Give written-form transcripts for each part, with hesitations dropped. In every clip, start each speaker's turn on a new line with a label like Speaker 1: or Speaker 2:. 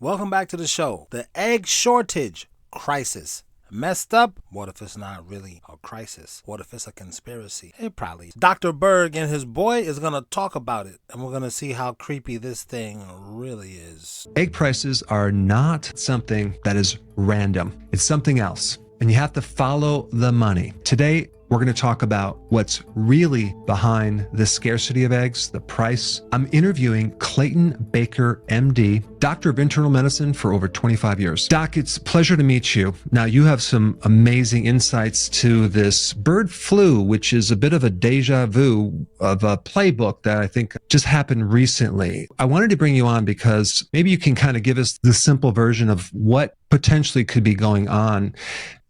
Speaker 1: Welcome back to the show. The egg shortage crisis. Messed up? What if it's not really a crisis? What if it's a conspiracy? It probably is. Dr. Berg and his boy is going to talk about it, and we're going to see how creepy this thing really is.
Speaker 2: Egg prices are not something that is random. It's something else, and you have to follow the money. Today, we're going to talk about what's really behind the scarcity of eggs, the price. I'm interviewing Clayton Baker, MD, doctor of internal medicine for over 25 years. Doc, it's a pleasure to meet you. Now, you have some amazing insights to this bird flu, which is a bit of a deja vu of a playbook that I think just happened recently. I wanted to bring you on because maybe you can kind of give us the simple version of what potentially could be going on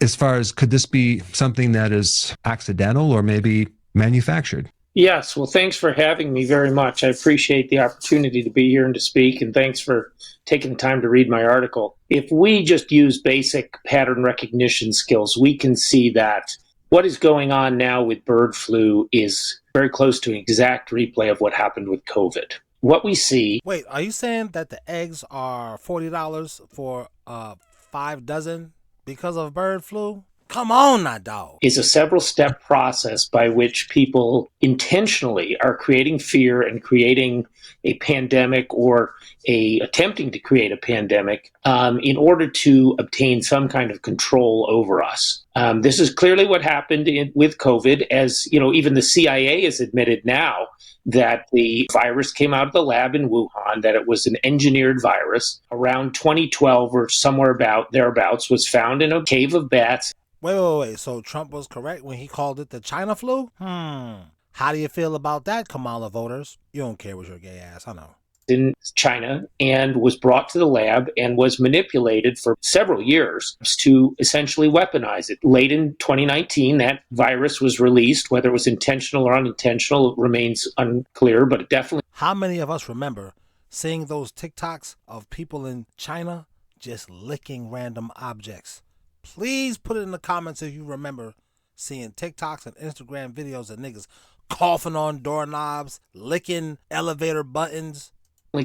Speaker 2: as far as could this be something that is accidental or maybe manufactured?
Speaker 3: Yes, well, thanks for having me very much. I appreciate the opportunity to be here and to speak, and thanks for taking the time to read my article. If we just use basic pattern recognition skills, we can see that what is going on now with bird flu is very close to an exact replay of what happened with COVID. What we see...
Speaker 1: Wait, are you saying that the eggs are $40 for 5 dozen because of bird flu? Come on now, dog.
Speaker 3: Is a several-step process by which people intentionally are creating fear and creating a pandemic or attempting to create a pandemic in order to obtain some kind of control over us. This is clearly what happened with COVID, as you know, even the CIA has admitted now that the virus came out of the lab in Wuhan, that it was an engineered virus. Around 2012 or somewhere thereabouts was found in a cave of bats.
Speaker 1: Wait. So Trump was correct when he called it the China flu? How do you feel about that, Kamala voters? You don't care with your gay ass, I know.
Speaker 3: In China, and was brought to the lab and was manipulated for several years to essentially weaponize it. Late in 2019, that virus was released. Whether it was intentional or unintentional remains unclear, but it definitely...
Speaker 1: How many of us remember seeing those TikToks of people in China just licking random objects? Please put it in the comments if you remember seeing TikToks and Instagram videos of niggas coughing on doorknobs, licking elevator buttons.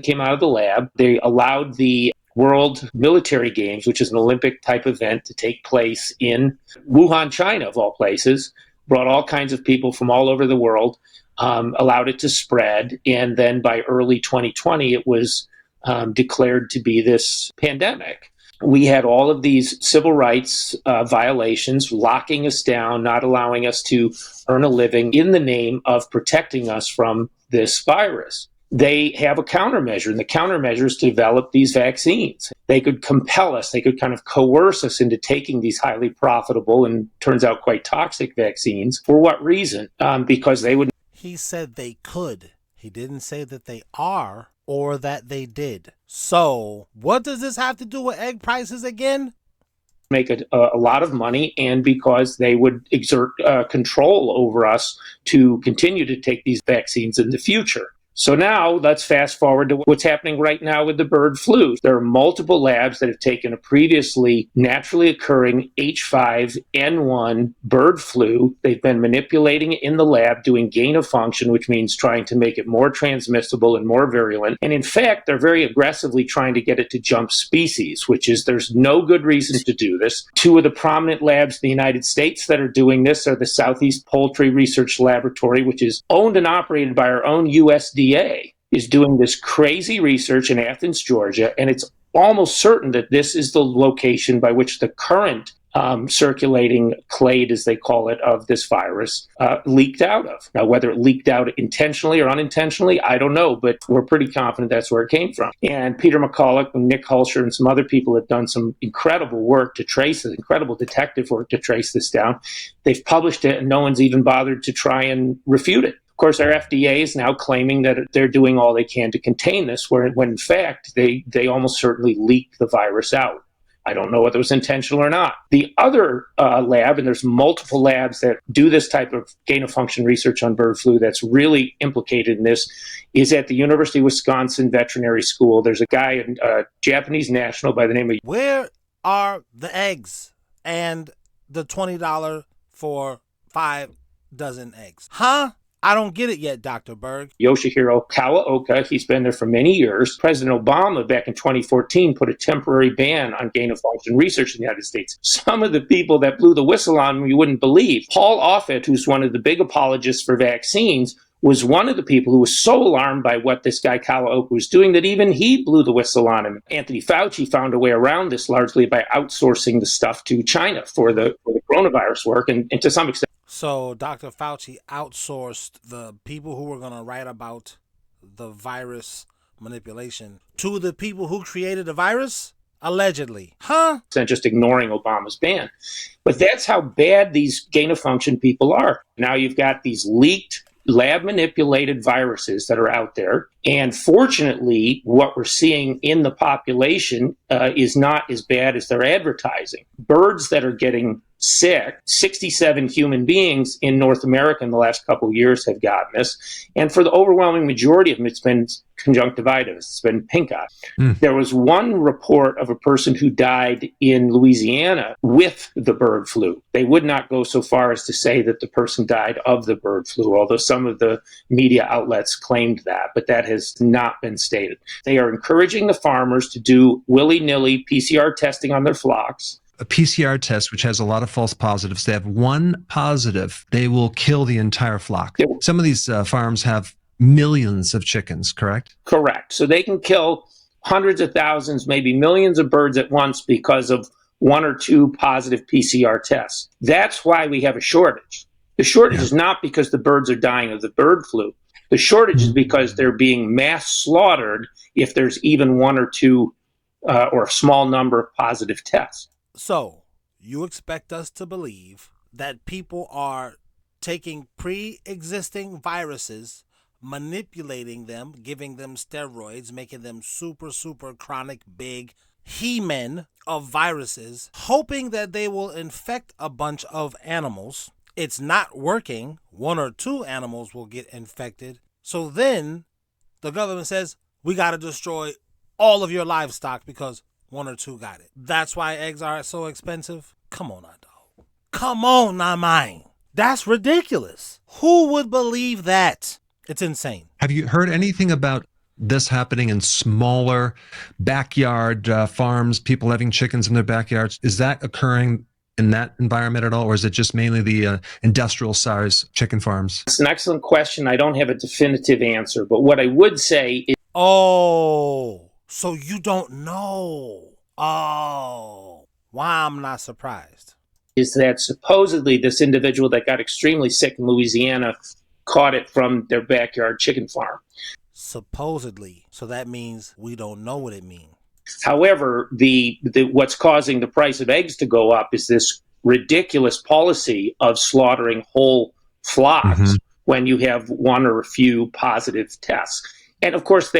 Speaker 3: Came out of the lab. They allowed the World Military Games, which is an Olympic type event, to take place in Wuhan, China, of all places. Brought all kinds of people from all over the world, allowed it to spread, and then by early 2020, it was declared to be this pandemic. We had all of these civil rights violations, locking us down, not allowing us to earn a living in the name of protecting us from this virus. They have a countermeasure, and the countermeasure is to develop these vaccines. They could compel us, they could kind of coerce us into taking these highly profitable and turns out quite toxic vaccines. For what reason? Because they would...
Speaker 1: He said they could. He didn't say that they are or that they did. So what does this have to do with egg prices again?
Speaker 3: Make a lot of money, and because they would exert control over us to continue to take these vaccines in the future. So now let's fast forward to what's happening right now with the bird flu. There are multiple labs that have taken a previously naturally occurring H5N1 bird flu. They've been manipulating it in the lab, doing gain of function, which means trying to make it more transmissible and more virulent. And in fact, they're very aggressively trying to get it to jump species, which is there's no good reason to do this. Two of the prominent labs in the United States that are doing this are the Southeast Poultry Research Laboratory, which is owned and operated by our own USDA, is doing this crazy research in Athens, Georgia, and it's almost certain that this is the location by which the current circulating clade, as they call it, of this virus leaked out of. Now, whether it leaked out intentionally or unintentionally, I don't know, but we're pretty confident that's where it came from. And Peter McCulloch and Nick Hulsher and some other people have done some incredible work to trace it, incredible detective work to trace this down. They've published it, and no one's even bothered to try and refute it. Of course, our FDA is now claiming that they're doing all they can to contain this, when in fact, they almost certainly leaked the virus out. I don't know whether it was intentional or not. The other lab, and there's multiple labs that do this type of gain-of-function research on bird flu that's really implicated in this, is at the University of Wisconsin Veterinary School. There's a guy, a Japanese national by the name of...
Speaker 1: Where are the eggs and the $20 for 5 dozen eggs? Huh? I don't get it yet, Dr. Berg.
Speaker 3: Yoshihiro Kawaoka, he's been there for many years. President Obama, back in 2014, put a temporary ban on gain-of-function research in the United States. Some of the people that blew the whistle on him, you wouldn't believe. Paul Offit, who's one of the big apologists for vaccines, was one of the people who was so alarmed by what this guy Kawaoka was doing that even he blew the whistle on him. Anthony Fauci found a way around this largely by outsourcing the stuff to China for the coronavirus work, and to some extent.
Speaker 1: So Dr. Fauci outsourced the people who were going to write about the virus manipulation to the people who created the virus? Allegedly. Huh?
Speaker 3: And just ignoring Obama's ban. But that's how bad these gain-of-function people are. Now you've got these leaked lab manipulated viruses that are out there. And fortunately, what we're seeing in the population is not as bad as they're advertising. Birds that are getting sick, 67 human beings in North America in the last couple of years have gotten this. And for the overwhelming majority of them, it's been conjunctivitis, it's been pink eye. There was one report of a person who died in Louisiana with the bird flu. They would not go so far as to say that the person died of the bird flu, although some of the media outlets claimed that, but that has not been stated. They are encouraging the farmers to do willy-nilly PCR testing on their flocks.
Speaker 2: A PCR test, which has a lot of false positives. They have one positive, they will kill the entire flock. Some of these farms have millions of chickens, correct?
Speaker 3: Correct. So they can kill hundreds of thousands, maybe millions of birds at once because of one or two positive PCR tests. That's why we have a shortage. The shortage is not because the birds are dying of the bird flu. The shortage is because they're being mass slaughtered if there's even one or two or a small number of positive tests.
Speaker 1: So, you expect us to believe that people are taking pre-existing viruses, manipulating them, giving them steroids, making them super, super chronic, big he-men of viruses, hoping that they will infect a bunch of animals. It's not working. One or two animals will get infected. So then the government says, we got to destroy all of your livestock because one or two got it. That's why eggs are so expensive? Come on now, dog. Come on now, mine. That's ridiculous. Who would believe that? It's insane.
Speaker 2: Have you heard anything about this happening in smaller backyard farms, people having chickens in their backyards? Is that occurring in that environment at all, or is it just mainly the industrial size chicken farms?
Speaker 3: It's an excellent question. I don't have a definitive answer, but what I would say is...
Speaker 1: Oh, so you don't know. Oh, why I'm not surprised.
Speaker 3: Is that supposedly this individual that got extremely sick in Louisiana caught it from their backyard chicken farm.
Speaker 1: Supposedly. So that means we don't know what it means.
Speaker 3: However, what's causing the price of eggs to go up is this ridiculous policy of slaughtering whole flocks when you have one or a few positive tests. And of course,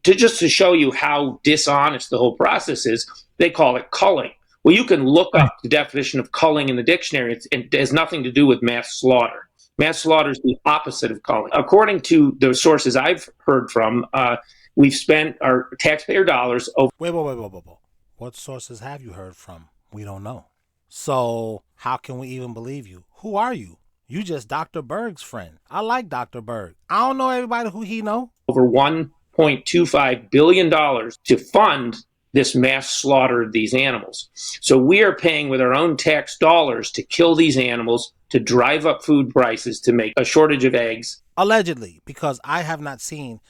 Speaker 3: just to show you how dishonest the whole process is, they call it culling. Well, you can look up the definition of culling in the dictionary. It has nothing to do with mass slaughter. Mass slaughter is the opposite of culling. According to the sources I've heard from, we've spent our taxpayer dollars over...
Speaker 1: Wait. What sources have you heard from? We don't know. So how can we even believe you? Who are you? You just Dr. Berg's friend. I like Dr. Berg. I don't know everybody who he know.
Speaker 3: Over $1.25 billion to fund this mass slaughter of these animals. So we are paying with our own tax dollars to kill these animals, to drive up food prices, to make a shortage of eggs.
Speaker 1: Allegedly, because I have not seen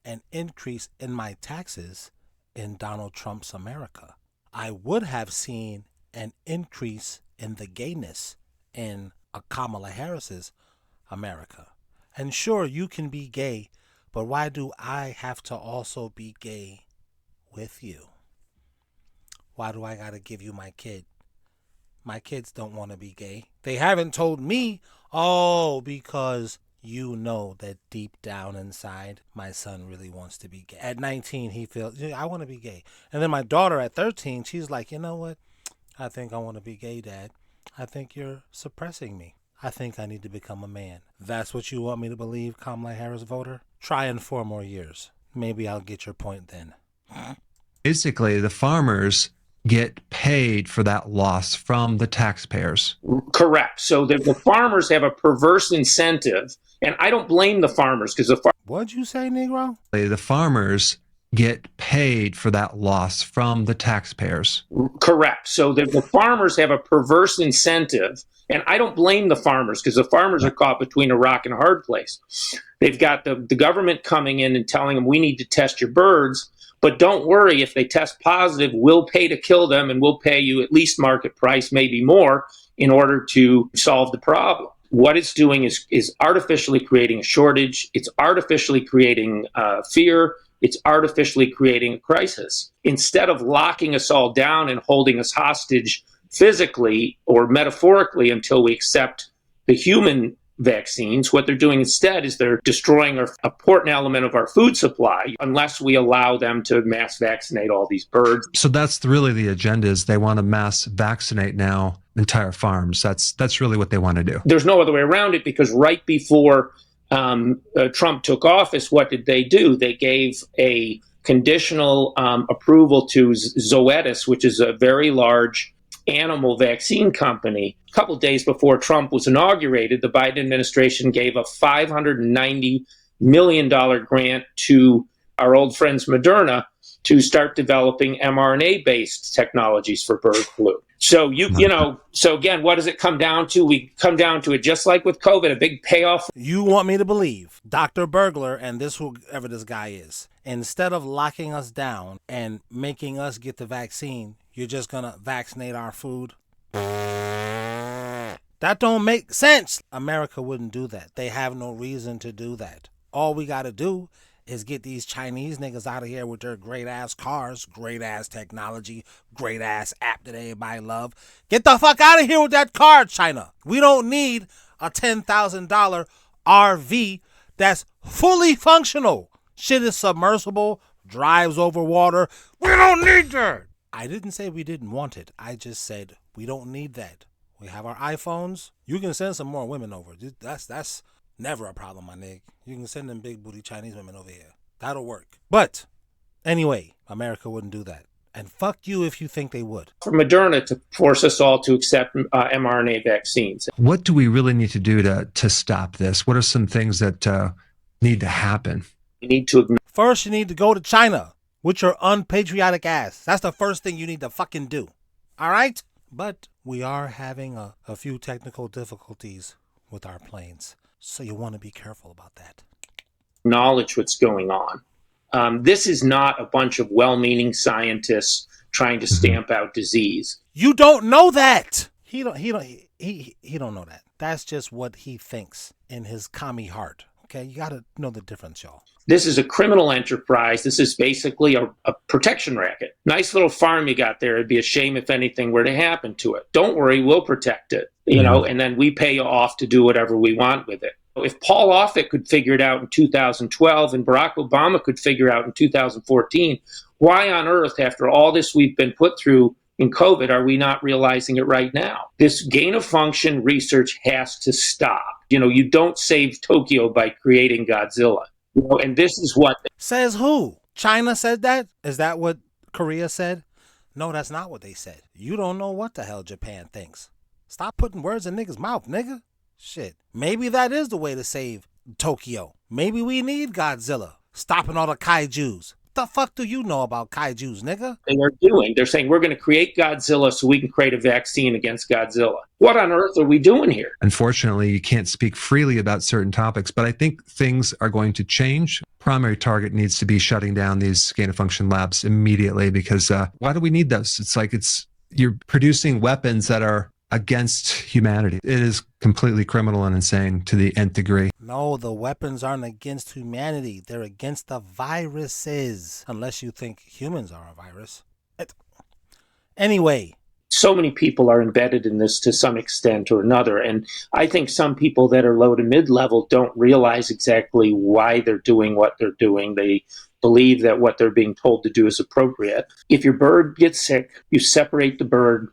Speaker 1: an increase in my taxes in Donald Trump's America. I would have seen an increase in the gayness in Kamala Harris's America. And sure, you can be gay, but why do I have to also be gay with you? Why do I gotta give you my kid? My kids don't want to be gay. They haven't told me, because you know that deep down inside, my son really wants to be gay. At 19, he feels, I want to be gay. And then my daughter at 13, she's like, you know what? I think I want to be gay, Dad. I think you're suppressing me. I think I need to become a man. That's what you want me to believe, Kamala Harris voter? Try in 4 more years. Maybe I'll get your point then.
Speaker 2: Basically, the farmers get paid for that loss from the taxpayers.
Speaker 3: Correct. So the farmers have a perverse incentive And I don't blame the farmers because
Speaker 1: What'd you say, Negro?
Speaker 2: The farmers get paid for that loss from the taxpayers.
Speaker 3: correct. So the farmers have a perverse incentive. And I don't blame the farmers because the farmers are caught between a rock and a hard place. They've got the government coming in and telling them, we need to test your birds. But don't worry, if they test positive, we'll pay to kill them and we'll pay you at least market price, maybe more, in order to solve the problem. What it's doing is artificially creating a shortage. It's artificially creating fear. It's artificially creating a crisis. Instead of locking us all down and holding us hostage physically or metaphorically until we accept the human vaccines, what they're doing instead is they're destroying an important element of our food supply unless we allow them to mass vaccinate all these birds.
Speaker 2: So that's really the agenda, is they want to mass vaccinate now entire farms. That's really what they want to do.
Speaker 3: There's no other way around it because right before Trump took office, what did they do? They gave a conditional approval to Zoetis, which is a very large animal vaccine company. A couple of days before Trump was inaugurated, the Biden administration gave a $590 million grant to our old friends Moderna to start developing mRNA-based technologies for bird flu. So so again, what does it come down to? We come down to it just like with COVID, a big payoff.
Speaker 1: You want me to believe Dr. Burglar and whoever this guy is, instead of locking us down and making us get the vaccine, you're just gonna vaccinate our food? That don't make sense. America wouldn't do that. They have no reason to do that. All we gotta do is get these Chinese niggas out of here with their great ass cars, great ass technology, great ass app that everybody love. Get the fuck out of here with that car, China. We don't need a $10,000 RV that's fully functional. Shit is submersible, drives over water. We don't need that. I didn't say we didn't want it. I just said we don't need that. We have our iPhones. You can send some more women over. That's never a problem, my nigga. You can send them big booty Chinese women over here. That'll work. But anyway, America wouldn't do that. And fuck you if you think they would.
Speaker 3: For Moderna to force us all to accept mRNA vaccines.
Speaker 2: What do we really need to do to stop this? What are some things that need to happen?
Speaker 3: We need to
Speaker 1: First, you need to go to China with your unpatriotic ass. That's the first thing you need to fucking do. All right? But we are having a few technical difficulties with our planes. So you want to be careful about that.
Speaker 3: acknowledge what's going on. This is not a bunch of well-meaning scientists trying to stamp out disease.
Speaker 1: You don't know that. He don't know that. That's just what he thinks in his commie heart. Okay, you got to know the difference, y'all.
Speaker 3: This is a criminal enterprise. This is basically a protection racket. Nice little farm you got there. It'd be a shame if anything were to happen to it. Don't worry, we'll protect it. You know, and then we pay you off to do whatever we want with it. If Paul Offit could figure it out in 2012 and Barack Obama could figure it out in 2014, why on earth, after all this we've been put through in COVID, are we not realizing it right now? This gain of function research has to stop. You know, you don't save Tokyo by creating Godzilla. You know, and this is what...
Speaker 1: Says who? China said that? Is that what Korea said? No, that's not what they said. You don't know what the hell Japan thinks. Stop putting words in niggas' mouth, nigga. Shit. Maybe that is the way to save Tokyo. Maybe we need Godzilla stopping all the kaijus. The fuck do you know about kaijus, nigga?
Speaker 3: They're saying we're going to create Godzilla so we can create a vaccine against Godzilla. What on earth are we doing here?
Speaker 2: Unfortunately, you can't speak freely about certain topics, but I think things are going to change. Primary target needs to be shutting down these gain-of-function labs immediately, because why do we need those? It's like you're producing weapons that are against humanity. It is completely criminal and insane to the nth degree.
Speaker 1: No, the weapons aren't against humanity. They're against the viruses. Unless you think humans are a virus. Anyway.
Speaker 3: So many people are embedded in this to some extent or another. And I think some people that are low to mid-level don't realize exactly why they're doing what they're doing. They believe that what they're being told to do is appropriate. If your bird gets sick, you separate the bird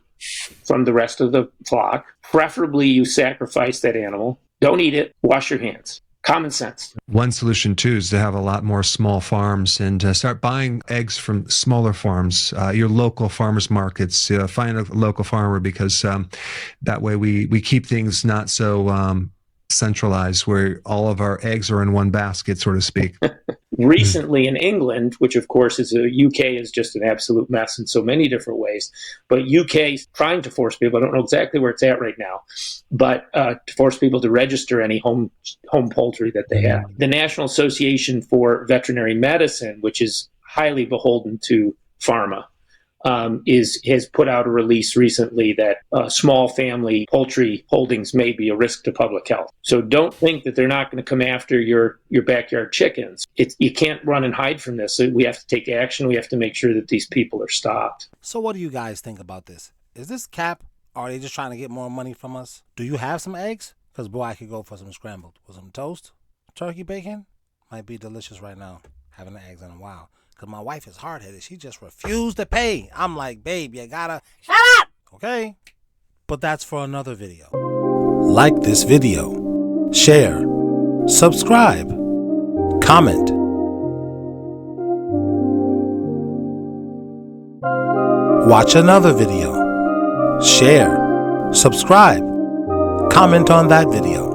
Speaker 3: from the rest of the flock. Preferably you sacrifice that animal. Don't eat it. Wash your hands. Common sense.
Speaker 2: One solution, too, is to have a lot more small farms and start buying eggs from smaller farms, your local farmers markets. Find a local farmer, because that way we keep things not so centralized where all of our eggs are in one basket, so to speak.
Speaker 3: Recently in England, which of course UK is just an absolute mess in so many different ways, but UK is trying to force people, I don't know exactly where it's at right now, but to force people to register any home poultry that they have. The National Association for Veterinary Medicine, which is highly beholden to pharma, has put out a release recently that small family poultry holdings may be a risk to public health. So don't think that they're not going to come after your backyard chickens. You can't run and hide from this. So we have to take action. We have to make sure that these people are stopped.
Speaker 1: So what do you guys think about this? Is this cap, or are they just trying to get more money from us? Do you have some eggs? Because boy, I could go for some scrambled with some toast. Turkey bacon might be delicious right now. Haven't had eggs in a while. Because my wife is hard-headed. She just refused to pay. I'm like, babe, you gotta shut up. Okay? But that's for another video. Like this video. Share. Subscribe. Comment. Watch another video. Share. Subscribe. Comment on that video.